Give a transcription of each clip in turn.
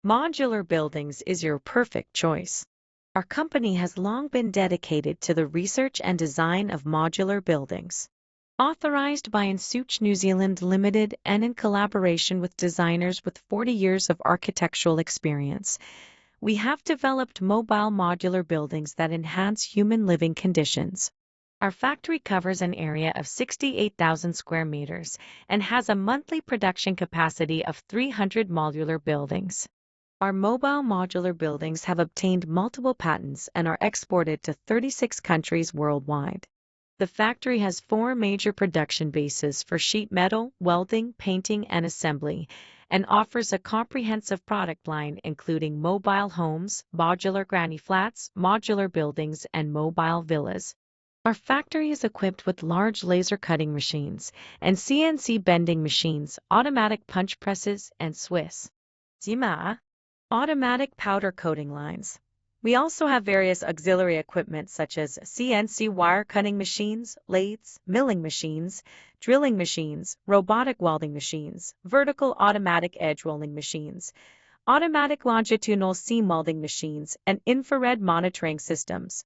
Modular buildings is your perfect choice. Our company has long been dedicated to the research and design of modular buildings. Authorized by Insuch New Zealand Limited and in collaboration with designers with 40 years of architectural experience, we have developed mobile modular buildings that enhance human living conditions. Our factory covers an area of 68,000 square meters and has a monthly production capacity of 300 modular buildings. Our mobile modular buildings have obtained multiple patents and are exported to 36 countries worldwide. The factory has 4 major production bases for sheet metal, welding, painting, and assembly, and offers a comprehensive product line including mobile homes, modular granny flats, modular buildings, and mobile villas. Our factory is equipped with large laser cutting machines and CNC bending machines, automatic punch presses, and Swiss automatic powder coating lines. We also have various auxiliary equipment such as CNC wire cutting machines, lathes, milling machines, drilling machines, robotic welding machines, vertical automatic edge rolling machines, automatic longitudinal seam welding machines, and infrared monitoring systems.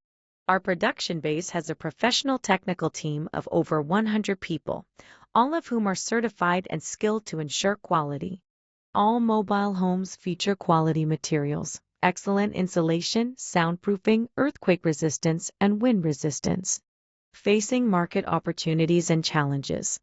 Our production base has a professional technical team of over 100 people, all of whom are certified and skilled to ensure quality. All mobile homes feature quality materials, excellent insulation, soundproofing, earthquake resistance, and wind resistance. Facing market opportunities and challenges.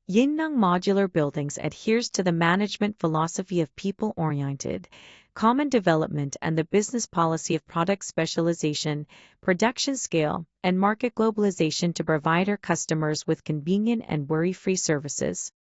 YINNENG Modular Buildings adheres to the management philosophy of people-oriented, common development and the business policy of product specialization, production scale, and market globalization to provide our customers with convenient and worry-free services.